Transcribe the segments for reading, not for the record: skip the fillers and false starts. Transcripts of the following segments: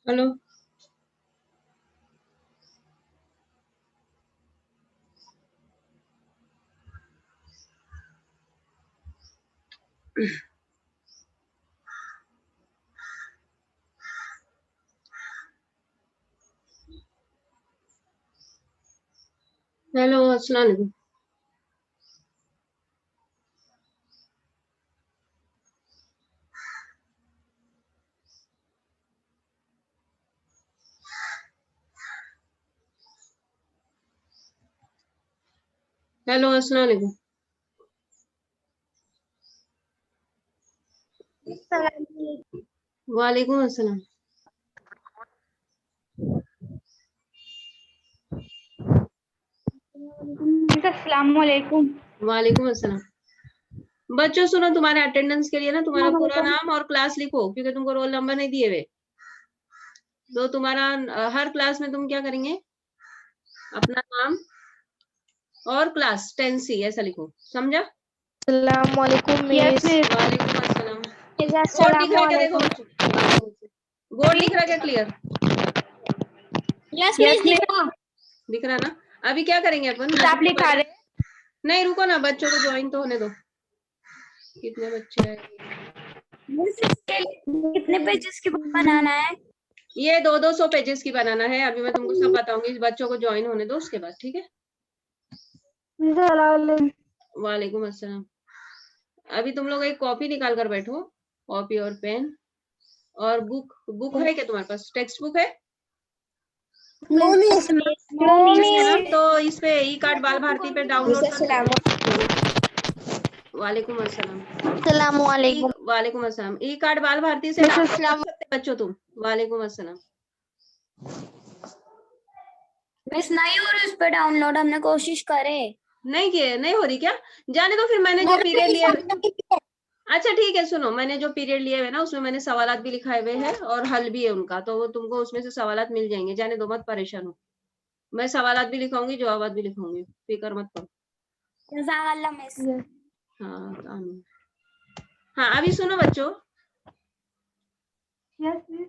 Hello. Hello, अस्सलाम वालेकुम। Hello, अस्सलाम वालेकुम। वालेकुम अस्सलाम। अस्सलाम वालेकुम। वालेकुम अस्सलाम। बच्चों सुनो, तुम्हारे अटेंडेंस के लिए ना तुम्हारा पूरा नाम और क्लास लिखो, क्योंकि तुमको रोल नंबर नहीं दिए हुए। तो तुम्हारा हर क्लास में तुम क्या करेंगे, अपना नाम और क्लास 10C ऐसा लिखो, समझा? अस्सलाम वालेकुम मिस। वालेकुम अस्सलाम। बोर्ड दिख रहा है क्या? देखो बच्चों, बोर्ड दिख रहा है क्या क्लियर? यस मिस दिख रहा ना? अभी क्या करेंगे अपन? आप लिखा रहे? नहीं रुको ना, बच्चों को ज्वाइन तो होने दो। कितने बच्चे हैं? कितने पेजेस की बुक बनाना है? ये 200 पेजेस की बनाना है। अभी मैं तुमको सब बताऊंगी, बच्चों को ज्वाइन होने दो, उसके बाद ठीक है। वालेकुम अस्सलाम। अभी तुम लोग एक कॉपी निकाल कर बैठो, कॉपी और पेन और बुक है क्या तुम्हारे पास? टेक्स्ट बुक है? No miss. नहीं है ना? तो इस पे ई कार्ड बाल भारती पे डाउनलोड कर। वालेकुम अस्सलाम। अस्सलाम वालेकुम। वालेकुम अस्सलाम। ई कार्ड बाल भारती से डाउनलोड कर सकते बच्चों तुम? वालेकुम अस्सलाम। मिस नहीं हो रही उस पर डाउनलोड, हमने कोशिश करे। नहीं किए? नहीं हो रही क्या? जाने दो फिर। मैंने जो पीरियड लिए, अच्छा ठीक है सुनो, मैंने जो पीरियड लिए हुए ना उसमें मैंने सवालात भी लिखाए हुए हैं और हल भी है उनका, तो वो तुमको उसमें से सवालात मिल जाएंगे। जाने दो, मत परेशान हो। मैं सवालात भी लिखाऊंगी, जवाबात भी लिखाऊंगी, फिक्र मत करो। जज़ाकल्लाह मिस। हाँ आमीन। हाँ अभी सुनो बच्चों, यस मिस।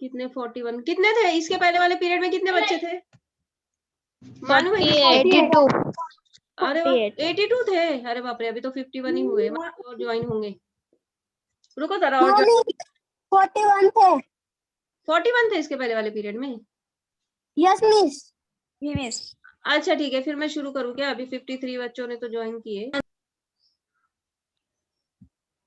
कितने 41 कितने थे इसके पहले वाले पीरियड में? कितने बच्चे थे मानू भाई? 82। अरे वाह, 82 थे। अरे बाप रे, अभी तो 51 ही हुए, और ज्वाइन होंगे। रुको जरा, और 41 थे। 41 थे इसके पहले वाले पीरियड में? Yes miss. ये मिस। अच्छा ठीक है, फिर मैं शुरू करूँ क्या? अभी 53 बच्चों ने तो ज्वाइन किए।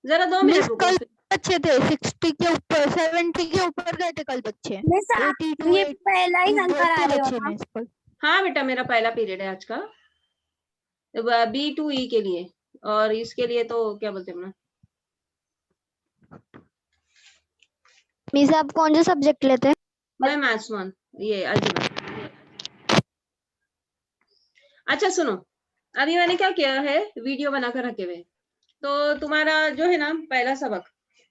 जरा 2 मिनट रुको। कल बच्चे थे 60 के ऊपर, 70 के ऊपर गए थे कल बच्चे। मिस ये पहला ही अंक करा रहे हो ना? हाँ बेटा, मेरा पहला पीरियड है आज का, B2E के लिए, और इसके लिए तो क्या बोलते हैं ना। मिस आप कौन सा सब्जेक्ट लेते हैं? मैं मैथ्स 1, ये अलजेब्रा। अच्छा सुनो, अभी मैंने क्या किया है, वीडियो बनाकर रखे हुए। तो तुम्हारा जो है ना पहला सबक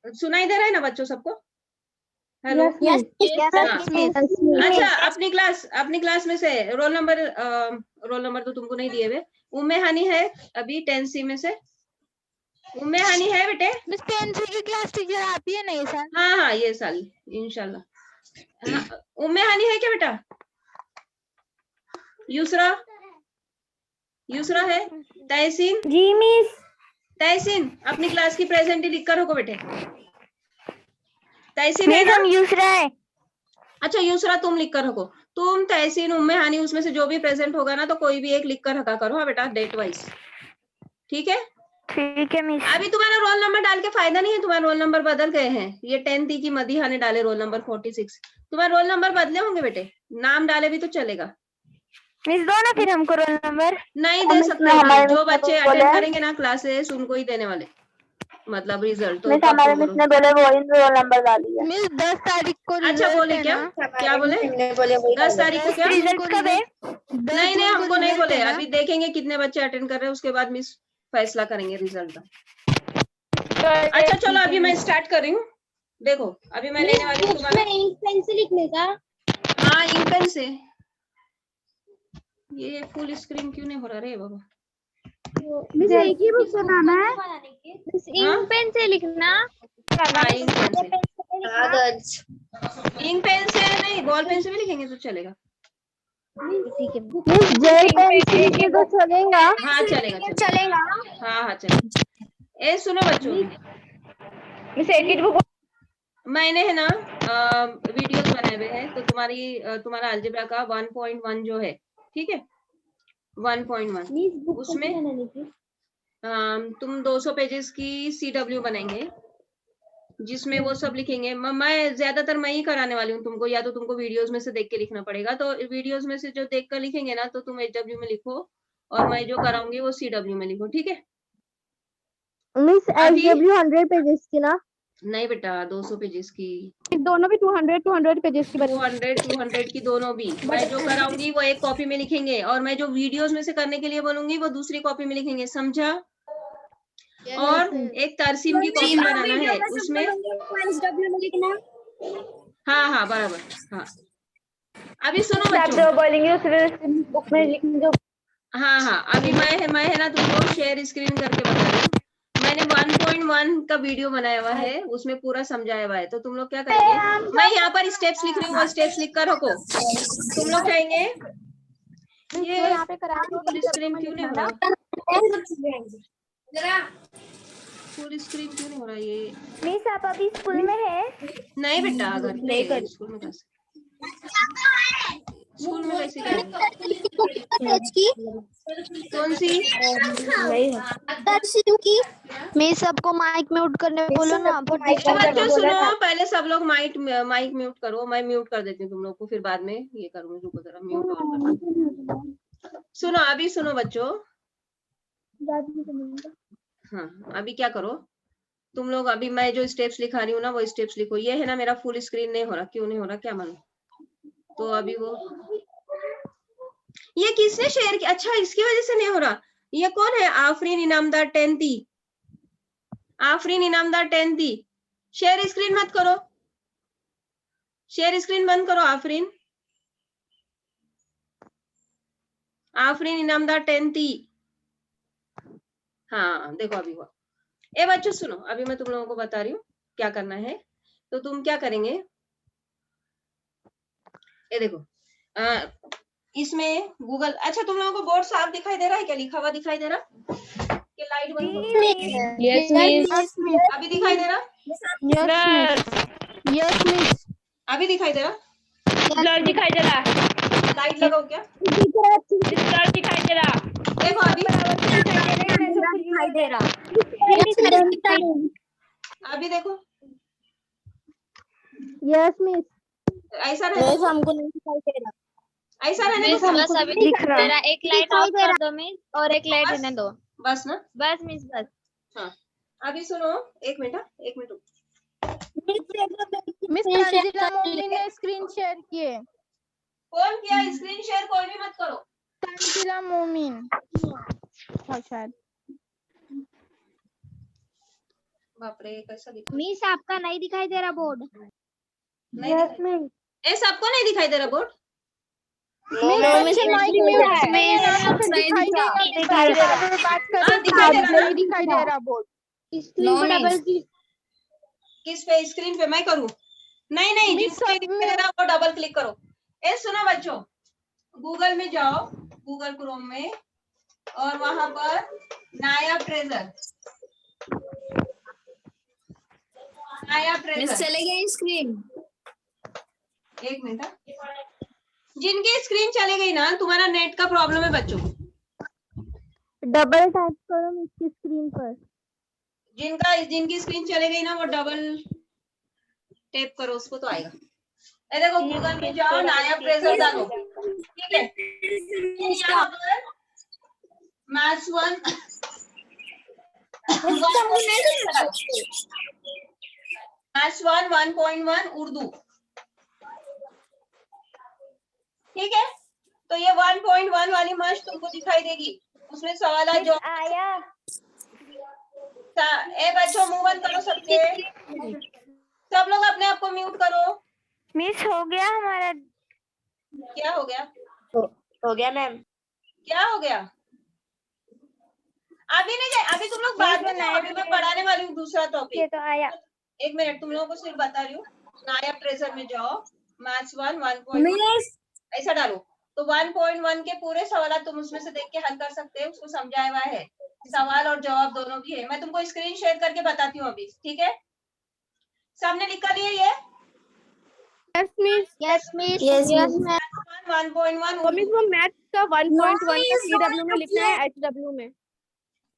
सुनाई दे रहा है ना बच्चों सबको? हेलो। यस अच्छा, अपनी क्लास में से रोल नंबर तो तुमको नहीं दिए हुए। उम्मे हानी है अभी 10C में से? उम्मे हानी है बेटे? मिस 10th की क्लास टीचर आती है नहीं सर? हाँ हाँ, ये साल इंशाल्लाह। हाँ, उम्मे हानी है क्या बेटा? यूसरा है? तहसीन? जी मिस। तहसीन अपनी क्लास की प्रेजेंट लिख कर रखो बेटे। तहसीन है ना? यूसरा है। अच्छा यूसरा तुम लिख कर रखो। तुम, तहसीन, उम्मे हानी, उसमें से जो भी प्रेजेंट होगा ना तो कोई भी एक लिख कर रखा करो। हाँ बेटा, डेट वाइज, ठीक है? ठीक है मिस। अभी तुम्हारा रोल नंबर डाल के फायदा नहीं है, तुम्हारे रोल नंबर बदल गए हैं। ये 10th की मदीहा ने डाले रोल नंबर 46। तुम्हारे रोल नंबर बदले होंगे बेटे, नाम डाले भी तो चलेगा। मिस दो ना फिर हमको रोल नंबर। नहीं दे सकते अभी, जो बच्चे अटेंड करेंगे ना क्लासेस उनको ही देने वाले, मतलब रिजल्ट। तो हमारे मिस ने बोले वो रोल नंबर डालिए। मिस 10 तारीख को अच्छा रिजल्ट बोले है क्या? ना? क्या बोले? 10 तारीख को क्या? रिजल्ट कब है? 10 नहीं जून को हमको नहीं रिजल्ट बोले, है ना? अभी देखेंगे कितने बच्चे अटेंड कर रहे हैं, उसके बाद मिस फैसला करेंगे रिजल्ट का। अच्छा चलो, अभी मैं स्टार्ट कर रही हूँ। देखो अभी मैं लेने वाली हूँ तुम्हारा। इंक पेन से लिखने का? हाँ इंक पेन से। ये फुल स्क्रीन क्यों नहीं हो रहा रे बाबा? मिस एक ही बुक बनाना है? मिस हाँ इंक पेन से लिखना? हाँ, इंक पेन से। कागज। इंक पेन से नहीं, बॉल पेन से भी लिखेंगे तो चलेगा। मिस जेल पेन से लिखे तो चलेगा? हाँ चलेगा चलेगा। चलेगा। हाँ चलेगा। ए सुनो बच्चों, मिस एक बुक मैंने है ना वीडियोस बनाए हुए हैं, तो तुम्हारा अलजेब्रा का 1.1 जो है, ठीक है 1.1, उसमें तुम 200 पेजेस की CW बनाएंगे, जिसमें वो सब लिखेंगे। मैं ज्यादातर मैं ही कराने वाली हूँ तुमको, या तो तुमको वीडियोस में से देख के लिखना पड़ेगा। तो वीडियोस में से जो देख कर लिखेंगे ना, तो तुम HW में लिखो, और मैं जो कराऊंगी वो CW में लिखो, ठीक है। मिस अभी- SW 100 पेजेस की ना? नहीं बेटा, 200 पेजेस की। दोनों भी 200 पेजेस की 200 की दोनों भी। मैं जो कराऊंगी वो एक कॉपी में लिखेंगे, और मैं जो वीडियोस में से करने के लिए बोलूंगी वो दूसरी कॉपी में लिखेंगे, समझा? और एक तरसीम की कॉपी बनाना है उसमें। हाँ बराबर। हाँ अभी सुनो बच्चों, बोलेंगे उस बुक में लिखेंगे। हाँ अभी मैं है ना तुमको शेयर स्क्रीन करके बता रही हूँ। मैंने 1.1 का वीडियो बनाया हुआ है, उसमें पूरा समझाया हुआ है। तो तुम लोग क्या करेंगे, मैं यहाँ पर स्टेप्स लिख रही हूँ, वो स्टेप्स लिख कर रखो। तुम लोग चाहेंगे ये यहाँ पे करा फुल स्क्रीन क्यों नहीं हो रहा, फुल स्क्रीन क्यों नहीं हो रहा ये? मिस आप अभी स्कूल में है? नहीं बेटा, घर पे है, स्कूल में कैसे, स्कूल में कैसे करेंगे? कौन सी? मिस सबको माइक म्यूट करने बोलो ना। बच्चों सुनो, पहले सब लोग माइक म्यूट करो। मैं म्यूट कर देती हूँ तुम लोग को, फिर बाद में ये करूंगी। रुको जरा, म्यूट ऑन कर। सुनो अभी, सुनो बच्चों, हाँ अभी क्या करो तुम लोग, अभी मैं जो स्टेप्स लिखा रही हूँ ना वो स्टेप्स लिखो। ये है ना मेरा फुल स्क्रीन नहीं हो रहा, क्यों नहीं हो रहा क्या मालूम। तो अभी वो ये किसने शेयर किया? अच्छा इसकी वजह से नहीं हो रहा। ये कौन है? Afreen Inamdar 10th, Afreen Inamdar 10th। Share screen मत करो, शेयर स्क्रीन बंद करो आफरीन। आफरीन इनामदार 10th। हाँ देखो अभी हुआ। ए बच्चों सुनो, अभी मैं तुम लोगों को बता रही हूँ क्या करना है। तो तुम क्या करेंगे, ये देखो इसमें गूगल। अच्छा तुम लोगों को बोर्ड साफ दिखाई दे रहा है क्या? लिखा हुआ दिखाई दे रहा? कि लाइट बंद करो? Yes miss. अभी दिखाई दे रहा? Yes miss. अभी दिखाई दे रहा? ब्लर दिखाई दे रहा। लाइट लगाओ क्या? ब्लर दिखाई दे रहा। देखो अभी, दिखाई दे रहा। अभी देखो यस मिस। ऐसा रहने, हमको नहीं दिखाई दे रहा। ऐसा रहने दो क्या? बस अभी दिख रहा। एक लाइट ऑफ कर दो मिस, और एक लाइट रहने दो। बस ना? बस मिस बस। हाँ अभी सुनो, एक मिनट रुको। मिस तंजीला मोमिन ने स्क्रीन शेयर किए। कौन किया स्क्रीन शेयर? कोई भी मत करो। तंजीला मोमिन शायद। बाप रे कैसा दिखा? मिस आपका नहीं दिखाई दे रहा बोर्ड। नहीं दिखाई, ए सबको नहीं दिखाई दे रहा बोर्ड? दिखाई दे रहा बोर्ड। किस पे? स्क्रीन पे मैं करूँ? नहीं जिसको नहीं दिखाई दे रहा वो डबल क्लिक करो। ए सुनो बच्चों, गूगल में जाओ, गूगल क्रोम में, और वहां पर नायाब ट्रेजर, नायाब ट्रेजर चले गए स्क्रीन। एक मिनट, जिनकी स्क्रीन चली गई ना, तुम्हारा नेट का प्रॉब्लम है बच्चों। डबल टाइप करो इसकी स्क्रीन पर। जिनकी स्क्रीन चली गई ना वो डबल टैप करो उसको, तो आएगा। ए देखो गूगल में जाओ, नायाब ट्रेजर डालो, ठीक है। यहाँ पर मैथ्स 1 मैथ्स 1.1 उर्दू, ठीक है। तो ये 1.1 वाली मश तुमको दिखाई देगी, उसमें सवाल जो आया। ए बच्चों मुंह बंद करो सबके, सब लोग अपने आप को म्यूट करो। मिस हो गया हमारा। क्या हो गया? हो गया मैम। क्या हो गया? अभी नहीं जाए, अभी तुम लोग बाद में जाओ, अभी मैं पढ़ाने वाली हूँ दूसरा टॉपिक। ये तो आया। एक मिनट, तुम लोगों को सिर्फ बता रही हूँ। नायब ट्रेजर में जाओ, मैथ्स 1 1.1 ऐसा डालो, तो 1.1 के पूरे सवाल तुम उसमें से देख के हल कर सकते हो, उसको समझाया हुआ है, सवाल और जवाब दोनों भी है। मैं तुमको स्क्रीन शेयर करके बताती हूँ अभी, ठीक है? सबने लिख कर लिया ये? Yes, miss. Yes, miss. Yes, Yes, miss. miss. 1.1 तो मिस वो मैथ का 1.1 का miss, CW में लिखना है, HW में।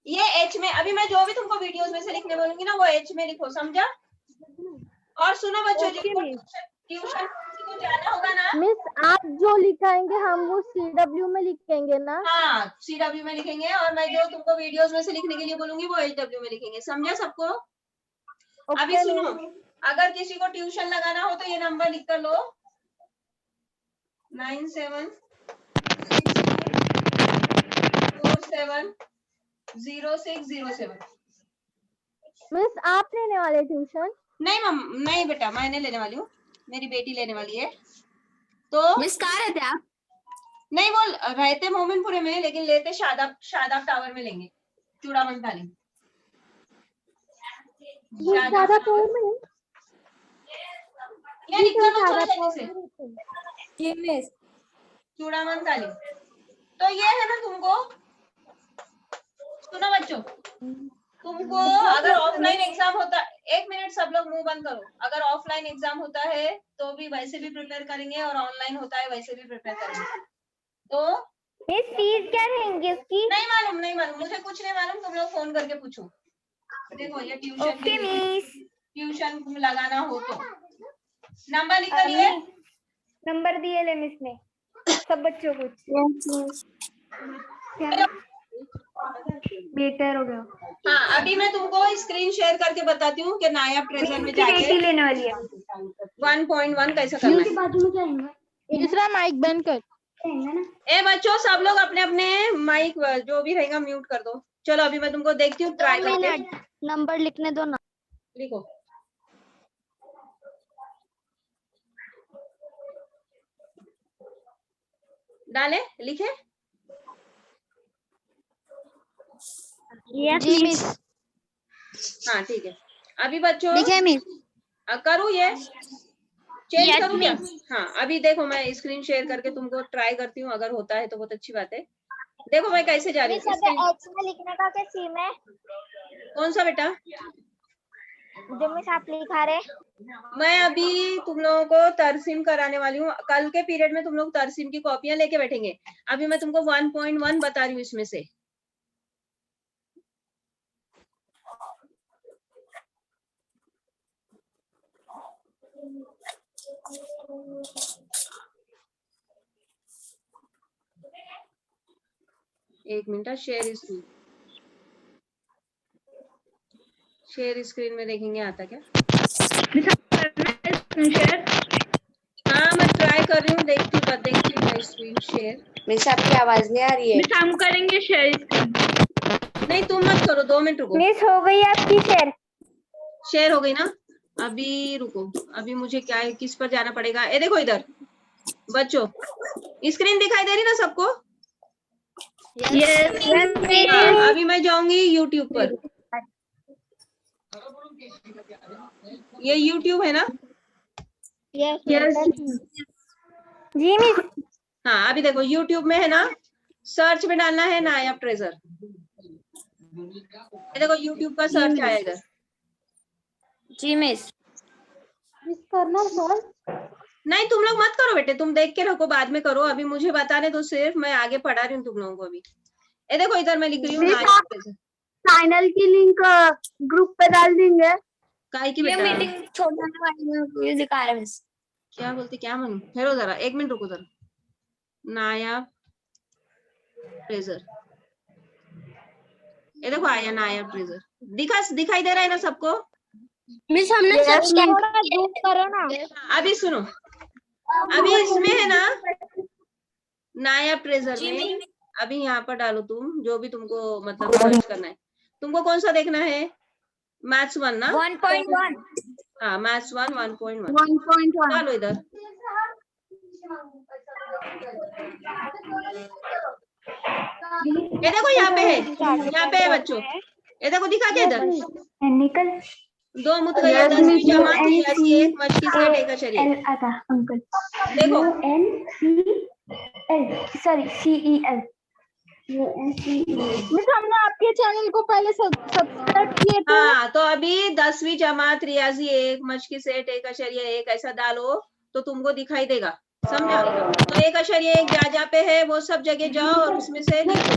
ये एच में, अभी मैं जो भी तुमको वीडियोस में से लिखने बोलूंगी ना वो एच में लिखो, समझा? और सुनो बच्चों, Okay, जिनको miss. ट्यूशन को जाना होगा ना, मिस आप जो लिखाएंगे हम वो CW में लिखेंगे ना? हाँ CW में लिखेंगे, और मैं जो तुमको वीडियोस में से लिखने के लिए बोलूंगी वो HW में लिखेंगे, समझा सबको? अभी Okay, सुनो, miss. अगर किसी को ट्यूशन लगाना हो तो ये नंबर लिख कर लो, 9762470607। मिस आप लेने वाले ट्यूशन? नहीं नहीं बेटा, मैं नहीं लेने वाली हूँ, मेरी बेटी लेने वाली है। तो मिस कहाँ रहते आप? नहीं, वो रहते मोमिनपुरे में, लेकिन लेते शादाब टावर में लेंगे, चूड़ामन थाली। ज्यादा टावर में? ये लिखकर लो थोड़ा जल्दी से, जी मिस। चूड़ामन थाली। तो ये है ना तुमको, सुनो बच्चों, तुमको अगर ऑफलाइन एग्जाम होता, एक मिनट सब लोग मुंह बंद करो, अगर ऑफलाइन एग्जाम होता है तो भी वैसे भी प्रिपेयर करेंगे, और ऑनलाइन होता है वैसे भी प्रिपेयर करेंगे। तो मिस फीस क्या रहेंगी उसकी? नहीं मालूम, नहीं मालूम, मुझे कुछ नहीं मालूम, तुम लोग फोन करके पूछो। देखो ये ट्यूशन ओके मिस। ट्यूशन लगाना हो तो नंबर लिख कर लिए, नंबर दिए ले मिस ने सब बच्चों को। बेटर हो गया। हाँ अभी मैं तुमको स्क्रीन शेयर करके बताती हूँ कि नायब ट्रेजर में जाके लेने वाली है 1.1 कैसे करना है। बाजू में क्या है? दूसरा माइक बंद कर। ए बच्चों, सब लोग अपने अपने माइक जो भी रहेगा म्यूट कर दो। चलो अभी मैं तुमको देखती हूँ ट्राई करके। नंबर लिखने दो ना। लिखो, डाले, लिखे? जी मिस। हाँ ठीक है। अभी बच्चों लिखे मिस। करूँ ये चेंज Yes, करूँ क्या? हाँ अभी देखो, मैं स्क्रीन शेयर करके तुमको ट्राई करती हूँ, अगर होता है तो बहुत अच्छी बात है। देखो मैं कैसे जा रही हूँ। एच में लिखने का क्या सीम है? कौन सा बेटा? जो मिस आप लिखा रहे? मैं अभी तुम लोगों को तरसीम कराने वाली हूँ, कल के पीरियड में तुम लोग तरसीम की कॉपियां लेके बैठेंगे। अभी मैं तुमको 1.1 बता रही हूँ इसमें से। एक मिनट, शेयर स्क्रीन में देखेंगे आता क्या? हाँ मैं ट्राई कर रही हूँ, देखती हूँ मैं स्क्रीन शेयर। मिस आपकी आवाज नहीं आ रही है। मिस हम करेंगे शेयर स्क्रीन। नहीं तुम मत करो, 2 मिनट रुको। मिस हो गई आपकी शेयर हो गई ना? अभी रुको, अभी मुझे क्या है, किस पर जाना पड़ेगा? ये देखो इधर बच्चों, स्क्रीन दिखाई दे रही ना सबको? यस हाँ, अभी मैं जाऊंगी यूट्यूब पर। ये यूट्यूब है ना? यस जी मिस। हाँ अभी देखो यूट्यूब में है ना, सर्च में डालना है नायब ट्रेजर। ये देखो यूट्यूब का सर्च आएगा। जी मिस। मिस करना सर। नहीं तुम लोग मत करो बेटे, तुम देख के रखो, बाद में करो, अभी मुझे बताने दो, सिर्फ मैं आगे पढ़ा रही हूँ तुम लोगों को। अभी ये देखो इधर मैं लिख रही हूँ नायब ट्रेजर। फाइनल की लिंक ग्रुप पे डाल देंगे। काय की ये बेटा? मीटिंग छोड़ने वाली है, दिखा रहे मिस। क्या बोलती, क्या मानू? ठहरो जरा, 1 मिनट रुको जरा। नायब ट्रेजर, ये देखो आया नायब ट्रेजर, दिखाई दे रहा है ना सबको? मिस हमने ग्रुप करो ना। अभी सुनो, अभी इसमें है ना नायब ट्रेजर में, अभी यहाँ पर डालो तुम जो भी तुमको मतलब सर्च करना है। तुमको कौन सा देखना है? मैथ्स 1 ना? 1.1। हाँ मैथ्स 1 1.1 डालो इधर। ये देखो यहाँ पे है, यहाँ पे है बच्चों, ये देखो दिखा क्या इधर? निकल दो मुतगैर 10वीं जमात रियाजी एक मच की सेट एक अशरिया। एल आता अंकल देखो UNCEL सॉरी CEL मिस हमने आपके चैनल को पहले सब्सक्राइब किए थे। हाँ, तो अभी 10वीं जमात रियाजी एक मच की सेट एक अशरिया एक ऐसा डालो तो तुमको दिखाई देगा, समझा? तो एक अशरिया एक जहाँ पे है वो सब जगह जाओ और उसमें से लिखो।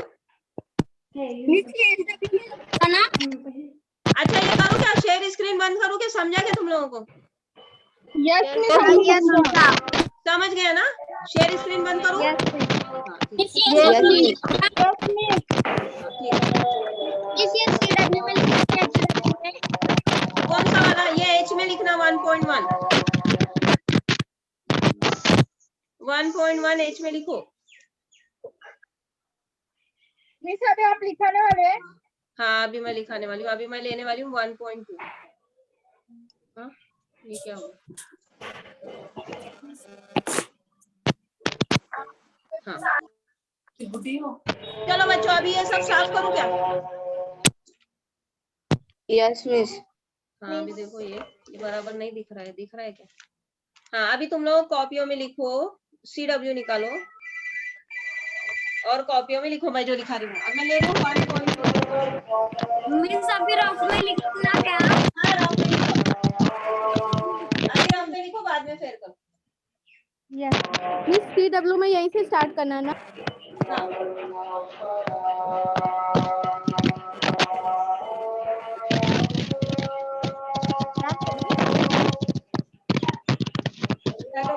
अच्छा ये करूँ क्या, शेयर स्क्रीन बंद करूँ क्या, समझा क्या तुम लोगों को? यस मिस हमने समझा। समझ गया ना? शेयर स्क्रीन बंद करूँ? हाँ, ठीक है। Yes miss. कौन सा वाला? ये एच में लिखना 1.1 1.1 एच में लिखो। मिस अभी आप लिखाने वाले हैं? हाँ अभी मैं लिखाने वाली हूँ, अभी मैं लेने वाली हूँ 1.2। हाँ ये क्या होगा? हाँ चलो बच्चों अभी ये सब साफ करूँ क्या? Yes miss. हाँ अभी देखो ये बराबर नहीं दिख रहा है, दिख रहा है क्या? हाँ अभी तुम लोग कॉपियों में लिखो, CW निकालो और कॉपियों में लिखो मैं जो लिखा रही हूँ। अब मैं ले रही हूँ 1.2। मिस अभी रफ में लिखना क्या? हाँ रफ में लिखो, अभी रफ में लिखो बाद में फेर करो। यस मिस CW में यहीं से स्टार्ट करना है ना? हाँ हेलो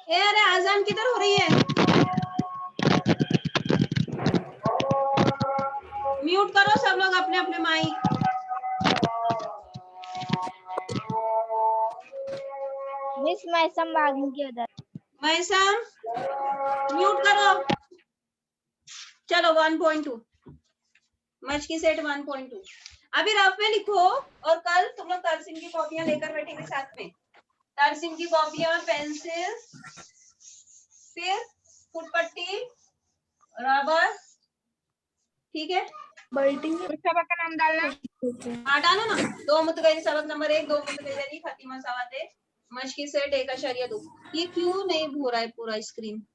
ए अरे आजान किधर हो रही है? म्यूट करो सब लोग अपने अपने माइक। मिस मैं संभागने की उधर। मैसम म्यूट करो। चलो 1.2 मच की सेट 1.2 अभी रफ में लिखो और कल तुम लोग तरसीम की कॉपियां लेकर बैठेंगे साथ में। तरसीम की कॉपियां, पेंसिल, फिर फुटपट्टी, रबर, ठीक है? सबक का नाम डालना। हाँ डालो ना। दो मुतगैर सबक नंबर 1 दो मुतगैर खतीमा सवाते मच की सेट एक अशरिया 2। ये क्यों नहीं हो रहा है पूरा स्क्रीन?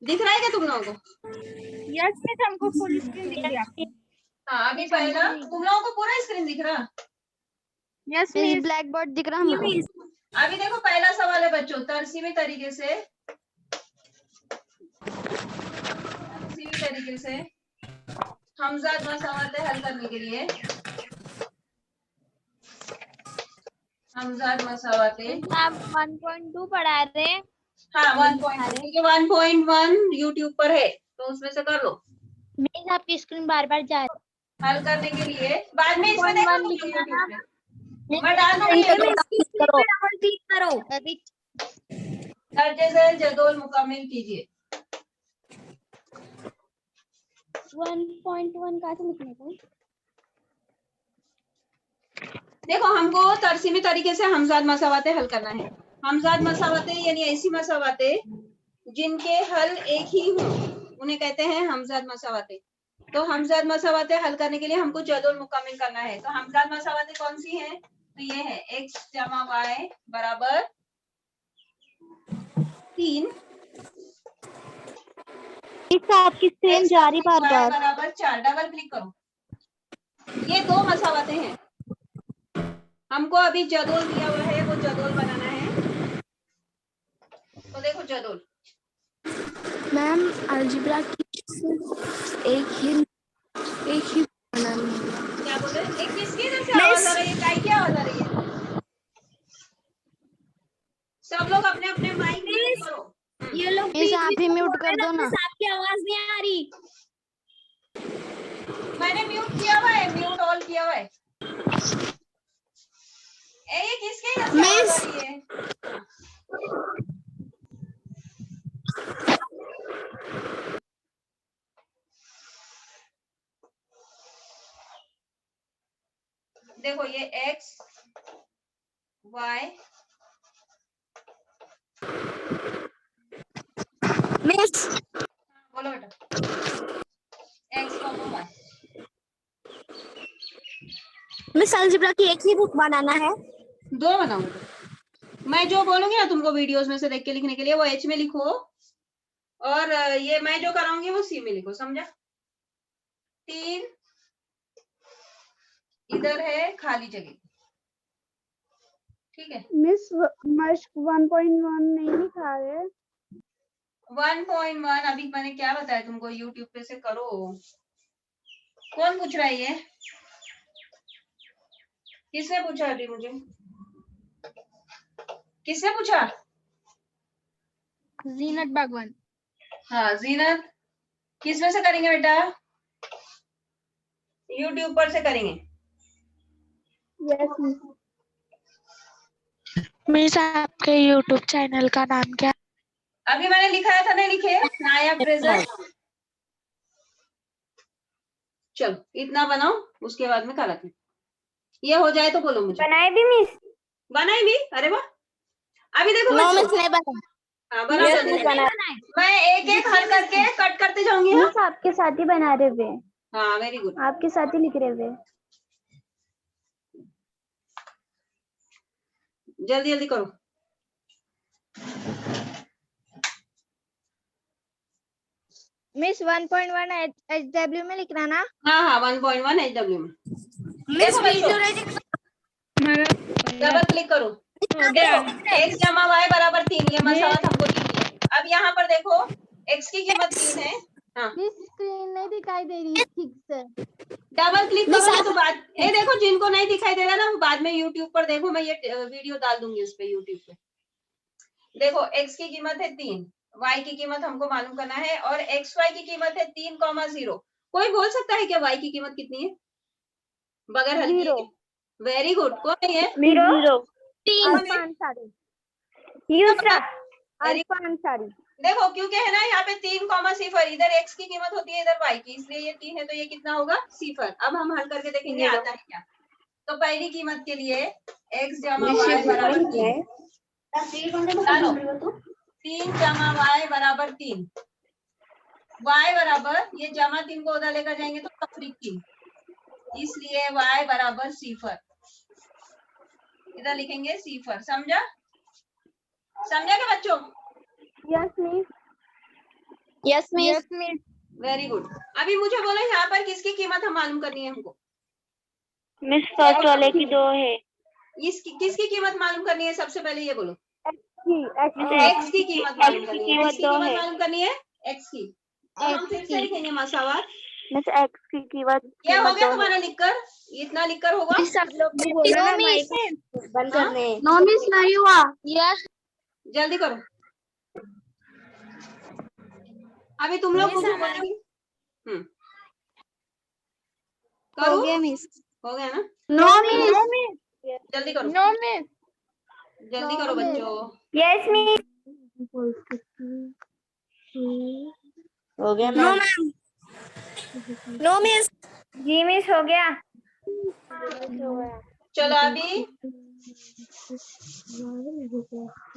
दिख रहा है क्या तुम लोगों को? यस मिस हमको फुल स्क्रीन दिख रही है आपकी। हाँ अभी पहला तुम लोगों को पूरा स्क्रीन दिख रहा? Yes miss miss. Black board दिख रहा हमको। अभी देखो पहला सवाल है बच्चों, तरसीमी तरीके से हमजाद मसावाते हल करने के लिए हमजाद मसावाते आप 1.2 पढ़ा रहे हैं? हाँ 1.2 क्योंकि 1.1 यूट्यूब पर है तो उसमें से कर लो। मिस आपकी स्क्रीन बार बार जा रही हल करने के लिए बाद में इसमें देखो तुम लोग यूट्यूब पे है। मैं डाल दूंगी। डबल क्लिक करो। दर्जे झेल जदोल मुकम्मल कीजिए। 1.1 कहाँ से लिखने को? देखो हमको तरसीमी तरीके से हमजाद मसावाते हल करना है। हमजाद मसावाते यानी ऐसी मसावाते जिनके हल एक ही हों उन्हें कहते हैं हमजाद मसावाते। तो हमजाद मसावाते हल करने के लिए हमको जदोल मुकम्मल करना है। तो हमजाद मसावाते कौन सी है? तो ये है x जमा y बराबर 3 आपकी स्क्रीन जा रही बार बार। बराबर 4। डबल क्लिक करो। ये दो मसावाते हैं, हमको अभी जदोल दिया हुआ है वो जदोल बनाना है। तो देखो जदोल मैम अलजेब्रा की एक ही बनानी है। क्या बोल रहे हैं? एक किसकी इधर से आवाज आ रही है? काय की आवाज आ रही है? सब लोग अपने अपने माइक म्यूट करो। ये लोग मिस आप ही म्यूट कर दो ना। आपकी आवाज नहीं आ रही। मैंने म्यूट किया हुआ है, म्यूट ऑल किया हुआ है। ये किसके इधर से आवाज आ रही है? देखो ये x y मिस बोलो बेटा। मिस अलजेब्रा की एक ही बुक बनाना है। 2 बनाऊंगी मैं। जो बोलूंगी ना तुमको वीडियोस में से देख के लिखने के लिए, वो H में लिखो, और ये मैं जो कराऊंगी वो C में लिखो, समझा? 3 इधर है खाली जगह, ठीक है? मिस 1.1 नहीं लिखा है। 1.1 अभी मैंने क्या बताया तुमको, यूट्यूब पे से करो। कौन पूछ रहा है ये? किसने पूछा अभी मुझे? किसने पूछा? जीनत बागवान। हाँ जीनत, किस में से करेंगे बेटा? यूट्यूब पर से करेंगे। Yes miss. मिस आपके यूट्यूब चैनल का नाम क्या? अभी मैंने लिखाया था, नहीं लिखे? नायक प्रेजेंट। चलो इतना बनाओ, उसके बाद में कराते हैं। ये हो जाए तो बोलो मुझे। बनाए भी मिस? बनाई भी? अरे वाह। अभी देखो नो बच्चों, मिस नहीं बनाए। हाँ बनाओ Yes, जल्दी मिस जल्दी। बनाए। मैं एक एक हल करके कट करते जाऊंगी। हाँ मिस आपके साथ ही बना रहे हुए, हाँ वेरी गुड। आपके साथ ही लिख रहे हुए। जल्दी जल्दी करो। मिस 1.1 HW में लिखना ना? हाँ हाँ 1.1 HW में। देखो बच्चों, डबल क्लिक करो। देखो x जमा y बराबर 3, ये मसावत हमको दी है। अब यहाँ पर देखो x की कीमत 3 है। हाँ मिस स्क्रीन नहीं दिखाई दे रही ठीक से। डबल क्लिक करोगे तो बाद, ये देखो जिनको नहीं दिखाई दे रहा ना, वो बाद में यूट्यूब पर देखो, मैं ये वीडियो डाल दूंगी उस पे यूट्यूब पे। देखो x की कीमत है 3, y की कीमत हमको मालूम करना है, और xy की कीमत है 3,0। कोई बोल सकता है क्या y की कीमत कितनी है बगैर हल किए? Very good. कौन नहीं है? 0 अल्फा अंसारी। यूसरा। अल्फा अंसारी। देखो क्योंकि है ना यहाँ पे 3,0, इधर x की कीमत होती है, इधर y की, इसलिए ये 3 है, तो ये कितना होगा? 0। अब हम हल करके देखेंगे आता है क्या। तो पहली कीमत के लिए x जमा y बराबर 3, 3 जमा y बराबर 3, y बराबर, ये जमा 3 को उधर लेकर जाएंगे तो तफरीक 3, इसलिए y बराबर 0। इधर लिखेंगे 0। समझा? समझा क्या बच्चों? Yes miss. Yes miss. Yes miss. Very good. अभी मुझे बोलो यहाँ पर किसकी कीमत हम मालूम करनी है हमको? मिस फर्स्ट वाले की 2 है। किसकी कीमत मालूम करनी है? सबसे पहले ये बोलो। एक्स x की कीमत मालूम करनी है। x की कीमत मालूम करनी है, x की। तो हम फिर से लिखेंगे मसावत। मिस एक्स की कीमत क्या हो गया तुम्हारा लिखकर? इतना लिखकर होगा? सब लोग भी बोलो ना माइक बंद करने। नो मिस नहीं हुआ। यस जल्दी करो। अभी तुम लोग कुछ बोलोगी? करो। हो गया मिस। हो गया ना? No miss. जल्दी करो। No miss. जल्दी करो बच्चों। Yes miss. हो गया नो मैम। No miss. जी मिस हो गया। चलो अभी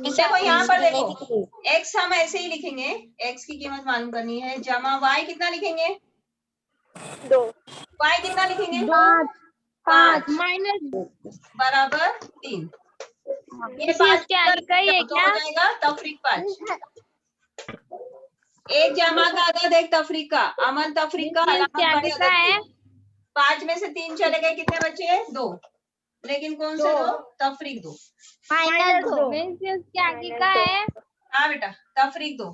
देखो यहाँ पर देखो, x हम ऐसे ही लिखेंगे, x की कीमत मालूम करनी है, जमा y कितना लिखेंगे? 2 y कितना लिखेंगे? 5 बराबर 3। ये मिस 5 इसके आगे का ही है तो क्या? हो जाएगा तफरीक 5। एक जमा का अदद, एक तफरीक का। अमल तफरीक का मिस अलामत इसके बड़े आगे का अदद है? की। 5 में से 3 चले गए, कितने बचे? 2। लेकिन कौन से 2? तफरीक 2। -2 मिस इसके आगे का है? हाँ बेटा तफरीक 2।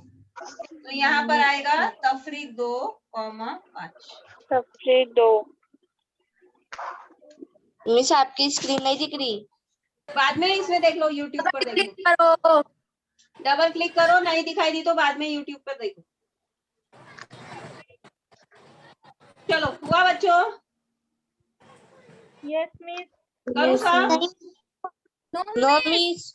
तो यहाँ पर आएगा तफरीक 2, 5। तफरीक 2। मिस आपकी स्क्रीन नहीं दिख रही। बाद में इसमें देख लो, यूट्यूब पर देख लो। करो। डबल क्लिक करो, नहीं दिखाई दी तो बाद में यूट्यूब पर देखो। चलो हुआ बच्चों? Yes miss. करूँ काम? No miss.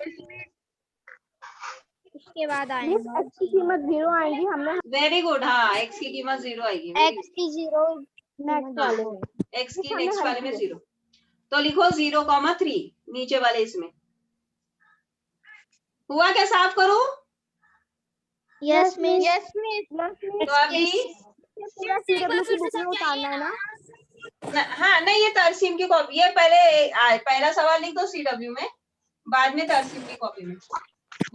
उसके बाद आएगा x की कीमत 0 आएगी। हमने वेरी गुड। हाँ x की कीमत 0 आएगी। x की 0 नेक्स्ट वाले में। x की नेक्स्ट वाले में 0। तो लिखो 0,3 नीचे वाले इसमें। हुआ क्या? साफ करूं? Yes miss. Yes miss. तो अभी पूरा CW की बुक में उतारना है ना? हाँ नहीं, ये तरसीम की कॉपी, ये पहले पहला सवाल लिख दो CW में, बाद में तरसीम की कॉपी में।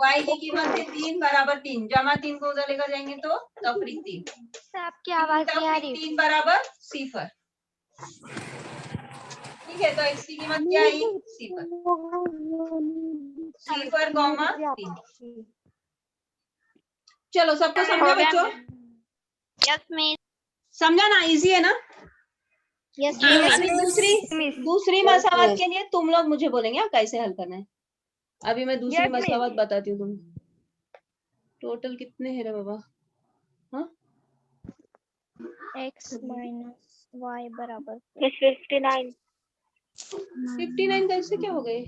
y की कीमत है 3 बराबर 3, जमा 3 को उधर लेकर जाएंगे तो तफरीक 3। आपकी आवाज नहीं आ रही। 3 बराबर सिफर। ठीक है, तो x की कीमत क्या आई? सिफर, सिफर कॉमा 3। चलो सबको समझा बच्चों? Yes miss. समझा ना? इजी है ना? यस अभी दूसरी मसावत के लिए तुम लोग मुझे बोलेंगे हाँ, कैसे हल करना है। अभी मैं दूसरी मसावत बताती हूँ तुम्हें। टोटल कितने हैं रे बाबा? हाँ, x माइनस y बराबर 59। 59 कैसे क्या हो गए?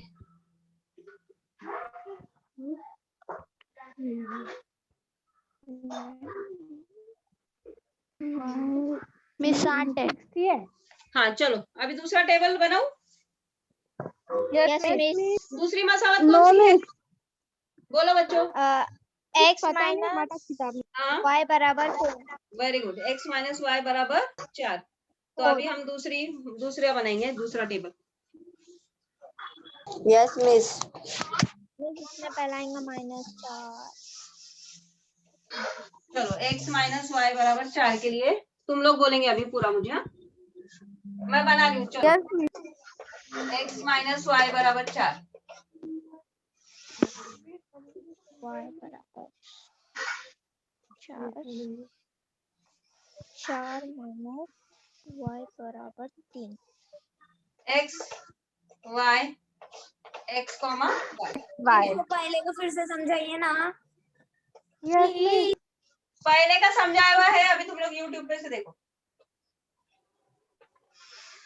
मिस 60 है। हाँ चलो, अभी दूसरा टेबल बनाओ। Yes miss. दूसरी मसावत कौन सी है? बोलो बच्चों। x माइनस हाँ, y बराबर 4। Very good. x minus y बराबर 4। तो अभी हम दूसरा बनाएंगे, दूसरा टेबल। Yes miss. इसमें पहला आएगा -4। चलो, x माइनस वाई बराबर 4 के लिए तुम लोग बोलेंगे अभी पूरा मुझे। हाँ, मैं बना रही हूँ। चलो, x माइनस वाई बराबर 4। y बराबर 4 माइनस y बराबर 3। x y x comma y। इसको पहले को फिर से समझाइए ना। पहले का समझाया हुआ है, अभी तुम लोग YouTube पे से देखो।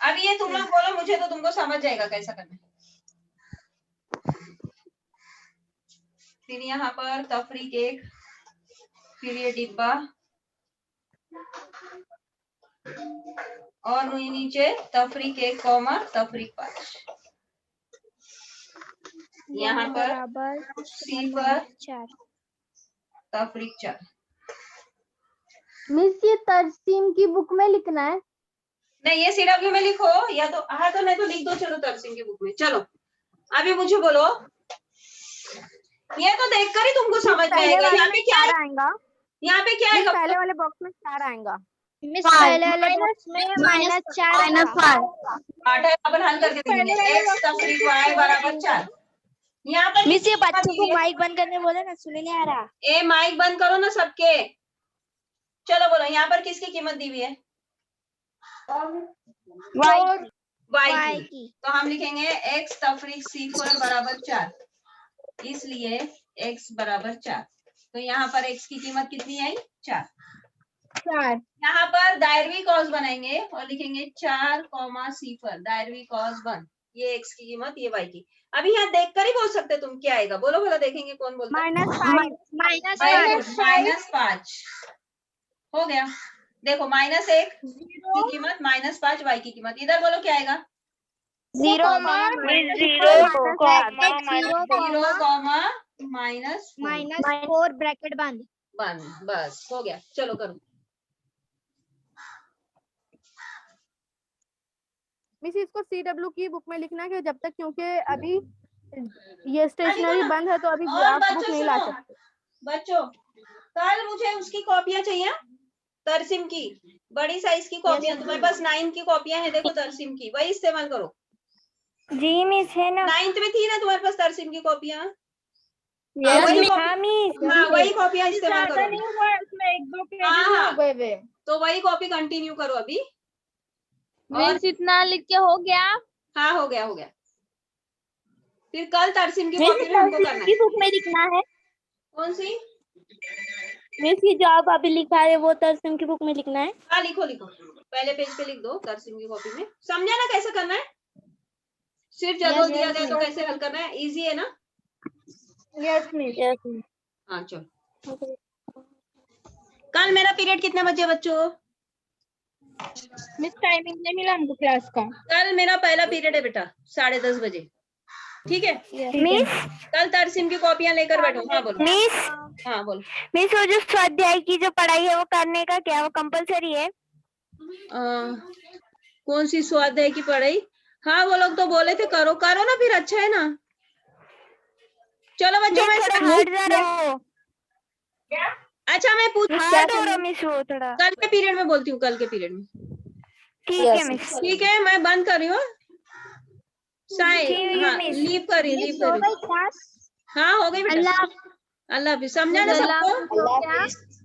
अभी ये तुम लोग बोलो मुझे, तो तुमको समझ जाएगा कैसा करना है। फिर यहाँ पर तफरीक 1, फिर ये डिब्बा, और नीचे तफरीक 1 कॉमा तफरीक 5। यहाँ पर बराबर सी पर 4 तफरीक 4। मिस ये तरसीम की बुक में लिखना है? नहीं, ये CW में लिखो, या तो हाँ तो नहीं तो लिख दो। चलो तरसीम की बुक में। चलो अभी मुझे बोलो, ये तो देखकर ही तुमको समझ में आएगा। यहाँ पे क्या आएगा? यहाँ पे क्या आएगा? पहले वाले बॉक्स में 4 आएगा। मिस पहले वाले बॉक्स में -4 आटा अपन हल करके देखेंगे। x तफरीक y बराबर 4। यहाँ पर मिस ये बच्चों को माइक बंद करने बोले ना, सुने नहीं आ रहा। ए माइक बंद करो ना सबके। चलो बोलो, यहाँ पर किसकी कीमत दी हुई है? y की। तो हम लिखेंगे x तफरीक c4 बराबर 4, इसलिए x बराबर 4। तो यहाँ पर x की कीमत कितनी आई? 4। यहाँ पर दायरवी कॉस बनाएंगे और लिखेंगे 4 c4 दायरवी कॉस 1। ये x की कीमत, ये y की। अभी यहाँ देखकर ही बोल सकते तुम क्या आएगा। बोलो बोलो, देखेंगे कौन बोलता है। -5 हो गया। देखो -1 की कीमत, -5 y की कीमत। इधर बोलो क्या आएगा? 0 -4 ब्रैकेट बंद। बस हो गया। चलो करो। मिस इसको CW की बुक में लिखना है जब तक, क्योंकि अभी ये स्टेशनरी बंद है तो अभी आप बुक नहीं ला सकते। बच्चों, कल मुझे उसकी कॉपियां चाहिए, तरसीम की बड़ी साइज की कॉपियां। तुम्हारे पास 9 की कॉपियां हैं, देखो तरसीम की, वही इस्तेमाल करो। जी मिस है ना। 9th में थी ना तुम्हारे पास तरसीम की कॉपियां? वही कॉपियां इस्तेमाल करो। हाँ, तो वही कॉपी कंटिन्यू करो अभी। मिस इतना लिख के हो गया? हाँ हो गया, हो गया। फिर कल तरसीम की कॉपी में हमको करना है। बुक में लिखना है। कौन सी? मिस ये जो आप अभी लिखा है वो तरसीम की बुक में लिखना है। हाँ लिखो लिखो, पहले पेज पे लिख दो तरसीम की कॉपी में। समझा ना कैसे करना है? सिर्फ जगह दिया गया तो कैसे हल करना है? इजी है ना? Yes miss. हाँ चलो। कल मेरा पीरियड कितने बजे बच्चों? मिस टाइमिंग नहीं मिला हमको क्लास का। कल मेरा पहला पीरियड है बेटा, 10:30 बजे। ठीक है मिस? कल तरसीम की कॉपियां लेकर बैठो। हाँ बोलो। मिस? हाँ बोलो। मिस वो जो स्वाध्याय की जो पढ़ाई है वो करने का क्या, वो कंपलसरी है? कौन सी स्वाध्याय की पढ़ाई? हाँ वो लोग तो बोले थे करो करो ना, फिर अच्छा है ना। चलो बच्चों मैं हार्ड जा रहा हो, अच्छा मैं पूछ हार्ड हो रहा मिस वो थोड़ा। कल के पीरियड में बोलती हूँ, कल के पीरियड में। ठीक है मिस। ठीक है मैं बंद कर रही हूँ। साई ठीक है, हाँ मिस। लीव कर रही लीव कर रही। क्लास हाँ हो गई बेटा। अल्लाह हाफिज। समझा ना सबको?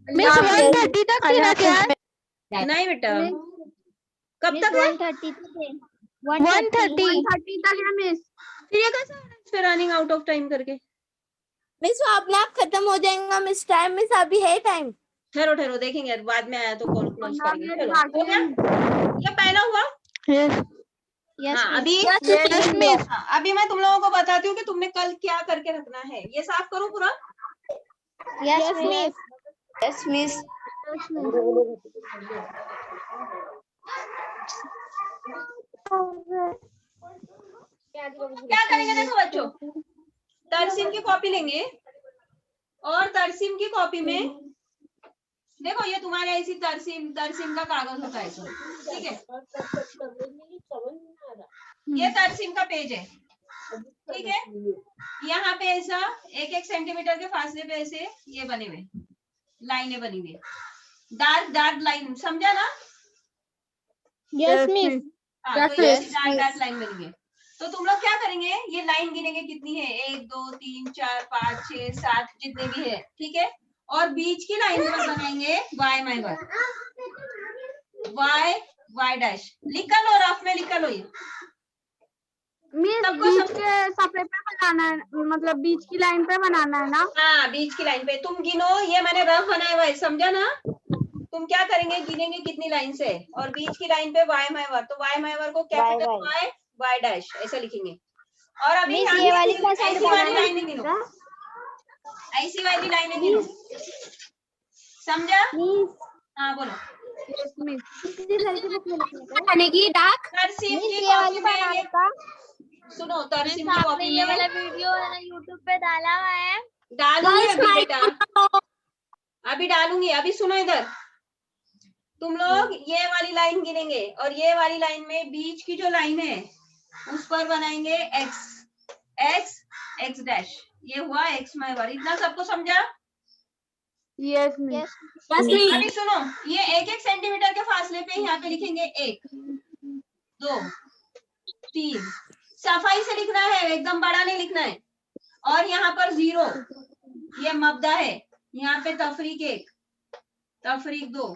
मिस 1:30 तक थी ना क्लास? नहीं बेटा कब तक है? 1:30 1:30 तक है मिस। फिर ये कैसा हो रहा है इस पे रनिंग आउट ऑफ टाइम करके? मिस वो अपने आप खत्म हो जाएगा मिस, टाइम मिस अभी है टाइम। ठहरो ठहरो देखेंगे बाद में आया तो कॉल क्लोज करेंगे। चलो हो गया, ये पहला हुआ। हाँ अभी हाँ, अभी मैं तुम लोगों को बताती हूँ कि तुमने कल क्या करके रखना है। ये साफ करो पूरा। Yes miss. Yes miss. क्या करेंगे देखो बच्चों, तरसीम की कॉपी लेंगे और तरसीम की कॉपी में देखो ये तुम्हारे ऐसी तरसीम तरसीम का कागज होता है इसमें, ठीक है। ये तरसीम का पेज है, ठीक है। यहाँ पे ऐसा 1-1 सेंटीमीटर के फासले पे ऐसे ये बने हुए लाइनें बनी हुई, डार्क डार्क लाइन, समझा ना? Yes miss. हाँ तो ये डार्क डार्क लाइन बनी हुई है। तो तुम लोग क्या करेंगे, ये लाइन गिनेंगे कितनी है, 1 2 3 4 5 6 7 जितने भी है, ठीक है। और बीच की लाइन पर बनाएंगे why my were, Y Y dash. लिख लो, रफ में लिख लो ये मिस बीच के सफे पे बनाना है, मतलब बीच की लाइन पे बनाना है ना? हाँ बीच की लाइन पे तुम गिनो, ये मैंने रफ बनाया हुआ है, समझा ना? तुम क्या करेंगे, गिनेंगे कितनी लाइन से और बीच की लाइन पे वाई माई वर, तो वाई माई वर को कैपिटल वाई वाई डैश ऐसा लिखेंगे। और अभी मिस, यहाँ ये वाली का साइड ऐसी वाली बनाना लाइनें गिनो, ऐसी वाली लाइनें गिनो, समझा? हाँ बोलो। बनेगी डार्क। तरसीम मिस की ये कॉपी वाली में बनाने ये का। सुनो, तरसीम की कॉपी ये में वाला वीडियो है ना यूट्यूब पे डाला हुआ है। डालूंगी अभी बेटा, अभी डालूंगी, अभी सुनो इधर। तुम लोग ये वाली लाइन गिनेंगे और ये वाली लाइन में बीच की जो लाइन है उस पर बनाएंगे एक्स एक्स एक्स डैश, ये हुआ एक्स माई वर। इतना सबको समझा? Yes miss. अभी सुनो, ये 1-1 सेंटीमीटर के फासले पे यहाँ पे लिखेंगे 1 2 3, सफाई से लिखना है, एकदम बड़ा नहीं लिखना है। और यहाँ पर 0, ये मब्दा है। यहाँ पे तफरीक 1 तफरीक 2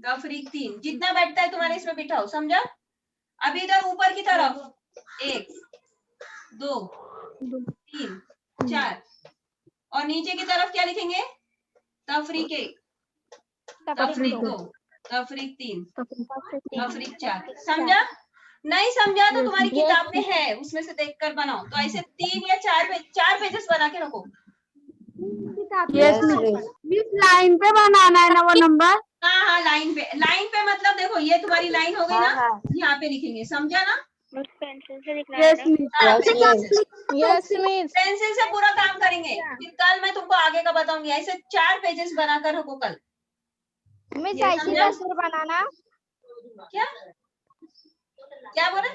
तफरीक 3, जितना बैठता है तुम्हारे इसमें बिठाओ, समझा? अभी इधर ऊपर की तरफ 1 2 3 4 और नीचे की तरफ क्या लिखेंगे, तफरीक 1 तफरीक 2 तफरीक 3 तफरीक 4, समझा? नहीं समझा तो तुम्हारी किताब में है, उसमें से देखकर बनाओ। तो ऐसे 3 या 4 पेजेस बना के रखो। यस मिस लाइन पे बनाना है ना वो नंबर? हाँ हाँ लाइन पे मतलब देखो ये तुम्हारी लाइन हो गई ना, यहाँ पे लिखेंगे, समझा ना? पेंसिल से लिखना यस है मिस। Yes miss. पेंसिल से पूरा काम करेंगे, फिर कल मैं तुमको आगे का बताऊंगी। ऐसे 4 पेजेस बनाकर रखो कल। मिस ये ऐसी समझा? का सिर बनाना। क्या क्या बोले?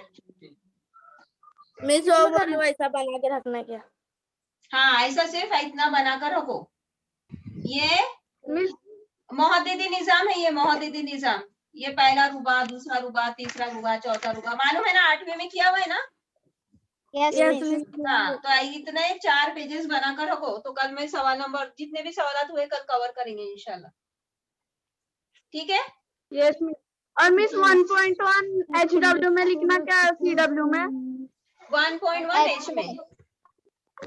मिस वो वैसा बना के रखना क्या? हाँ ऐसा सिर्फ इतना बनाकर रखो। ये मिस मोहद्दिदी निजाम है, ये मोहद्दिदी निजाम, ये पहला रुबा, दूसरा रुबा, तीसरा रुबा, चौथा रुबा, मालूम है ना? 8वीं में किया हुआ है ना? Yes miss. हाँ तो इतने 4 पेजेस बनाकर रखो, तो कल मैं सवाल नंबर जितने भी सवाल हुए कल कवर करेंगे इंशाल्लाह, ठीक है? Yes miss. और मिस 1.1 HW में लिखना क्या है, CW में? 1.1 एच में,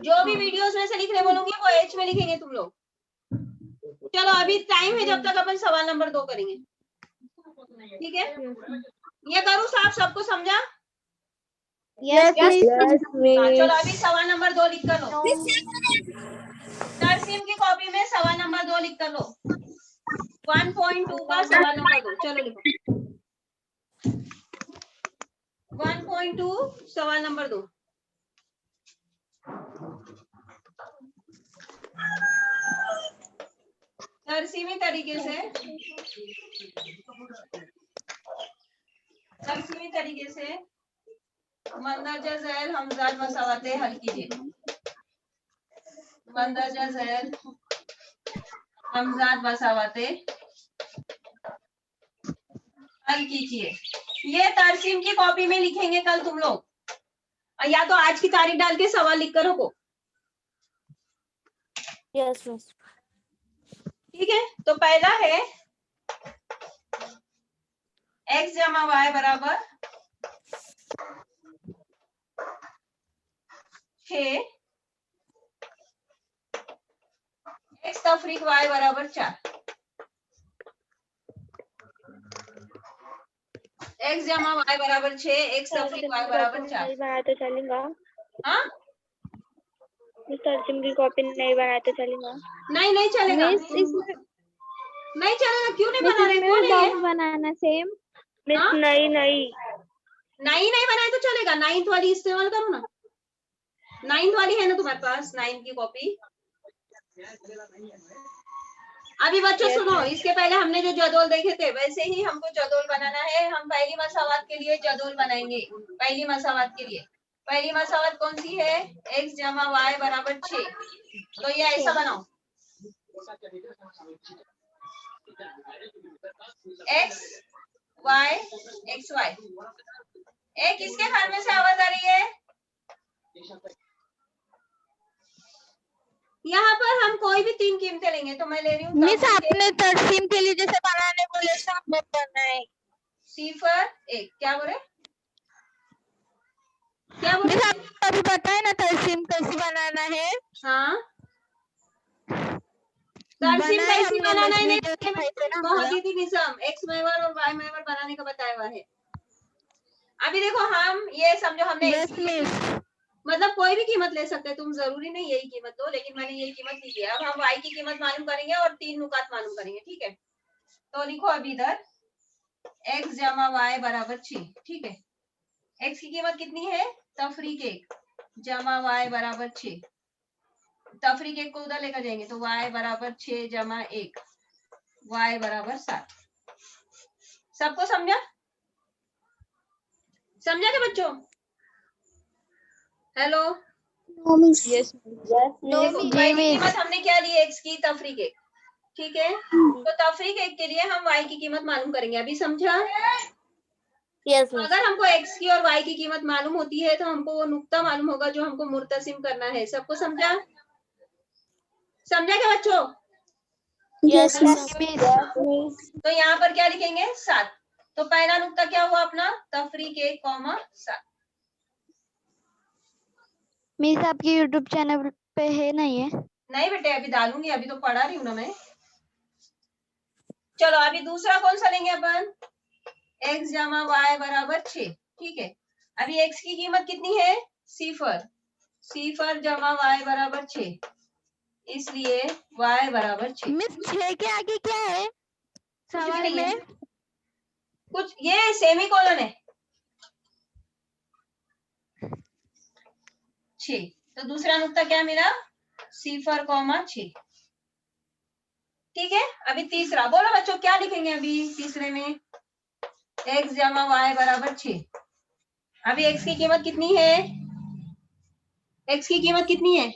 जो भी वीडियोस में से लिखने बोलूंगी वो एच में लिखेंगे तुम लोग। चलो अभी टाइम है, जब तक अपन सवाल नंबर 2 करेंगे, ठीक है? ये करूँ साफ, सबको समझा? Yes miss. चलो अभी सवाल नंबर 2 लिख कर लो, तरसीम की कॉपी में सवाल नंबर 2 लिख कर लो, 1.2 का सवाल नंबर 2, चलो लिखो। 1.2 सवाल नंबर 2। तरसीमी तरीके से तर्सीमी तरीके से मंदरजा ज़ैल हमज़ात मसावाते हल कीजिए। मंदरजा ज़ैल हमज़ात मसावाते हल कीजिए। ये तर्सीम की कॉपी में लिखेंगे कल तुम लोग, या तो आज की तारीख डाल के सवाल लिख कर रखो। Yes miss. ठीक है, तो पहला है x जमा y बराबर 6, x तफरीक y बराबर 4। x जमा y बराबर 6, x तफरीक y बराबर 4। नहीं बनाया तो चलेगा। हाँ, तर्जुम की कॉपी नहीं बनाया तो चलेगा। नहीं चलेगा। मिस इसमें नहीं चलेगा, क्यों नहीं मिस बना रहे? इसमें कौन भी है ये? बॉक्स बनाना सेम। मिस हाँ? नहीं नहीं बनाए तो चलेगा। 9th वाली इस्तेमाल करो ना। 9th वाली है ना तुम्हारे पास, 9th की कॉपी। अभी बच्चों सुनो, इसके पहले हमने जो जदौल देखे थे वैसे ही हमको जदौल बनाना है। हम पहली मसावत के लिए जदौल बनाएंगे। पहली मसावत के लिए पहली मसावत कौन सी है? x जमा y बराबर 6। तो ये ऐसा बनाओ, x y x y। किसके घर में से आवाज आ रही है? यहाँ पर हम कोई भी 3 कीमतें लेंगे, तो मैं ले रही हूँ मिस आपने तर्सीम के लिए जैसे बनाने बोले सब बनाए। सिफर 1। क्या बोले? क्या बोले? मिस आप अभी बताए ना तर्सीम कैसे बनाना है। हाँ, तर्सीम बनाए कैसे हमने बनाना है? वीडियो दिखाई थे ना हमारा। मोहद्दीदी निज़ाम x मेवर और y मेवर बनाने का बताया हुआ है। अभी देखो, हम ये समझो हमने यस x की मिस। मतलब कोई भी कीमत ले सकते हैं, तुम जरूरी नहीं यही कीमत लो, लेकिन मैंने यही कीमत ली है। अब हम y की कीमत मालूम करेंगे और 3 नुकात मालूम करेंगे। ठीक है, तो लिखो अभी इधर x जमा y बराबर 6। ठीक है, x की कीमत कितनी है? तफरीक 1 जमा y बराबर 6। तफरीक 1 को उधर लेकर जाएंगे तो y बराबर 6 जमा 1, y बराबर 7। सबको समझा? समझा क्या बच्चों? हेलो, यस देखो पहली कीमत हमने क्या ली? x की तफरीक 1। ठीक है, तो तफरीक 1 के लिए हम y की कीमत मालूम करेंगे। अभी समझा? यस अगर हमको x की और y की कीमत मालूम होती है तो हमको वो नुक्ता मालूम होगा जो हमको मुर्तसिम करना है। सबको समझा? समझा क्या बच्चों? यस तो यहाँ पर क्या लिखेंगे? 7। तो पहला नुक्ता क्या हुआ अपना? तफरीक 1, 7। मिस आपकी यूट्यूब चैनल पे है ना ये? नहीं बेटे, अभी डालूंगी, अभी तो पढ़ा रही हूँ ना मैं। चलो अभी दूसरा कौन सा लेंगे अपन? x जमा y बराबर 6। ठीक है, अभी x की कीमत कितनी है? सिफर जमा y बराबर 6, इसलिए y बराबर 6। मिस 6 के आगे क्या है कुछ भी सवाल नहीं है, में? कुछ ये सेमीकोलन है। 6। तो दूसरा नुक्ता क्या मिला? सिफर 6। ठीक है, अभी तीसरा बोलो बच्चों, क्या लिखेंगे अभी तीसरे में? x जमा y बराबर 6। अभी x की कीमत कितनी है? x की कीमत कितनी है?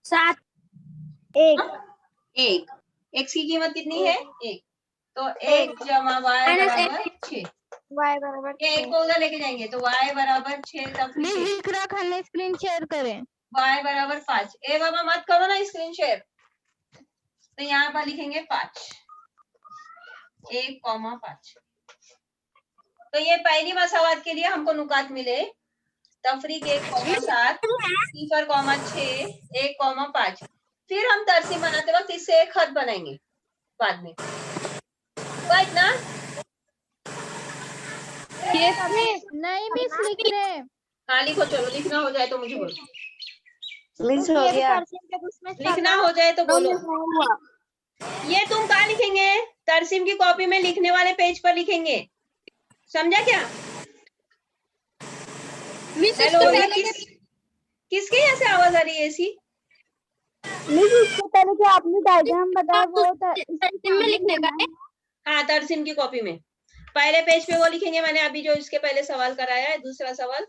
7 1। x की कीमत कितनी है? 1। तो 1 जमा y बराबर 6। y बराबर ये 1 को उधर लेके जाएंगे तो y बराबर 6 मिस तफरीक इकरा खान ने स्क्रीन शेयर करें। y बराबर 5। ए बाबा मत करो ना स्क्रीन शेयर। तो यहाँ पर लिखेंगे 5, 1,5। तो ये पहली मसावत के लिए हमको नुकात मिले। तफरीक 1,7, सिफर 6, 1,5। फिर हम तरसीम बनाते वक्त इससे एक खत बनाएंगे बाद में। हुआ इतना? नहीं मिस लिख रहे हैं। हाँ लिखो, चलो लिखना हो जाए तो मुझे बोलो। मिस हो गया। लिखना हो जाए तो बोलो। ये तुम कहाँ लिखेंगे? तरसीम की कॉपी में लिखने वाले पेज पर लिखेंगे। समझा क्या? हेलो, किसके यहाँ से आवाज आ रही है ऐसी? मिस इसके पहले जो आपने डायग्राम बताया वो में लिखने का है। हाँ, तरसीम की कॉपी में। पहले पेज पे वो लिखेंगे, मैंने अभी जो इसके पहले सवाल कराया है, दूसरा सवाल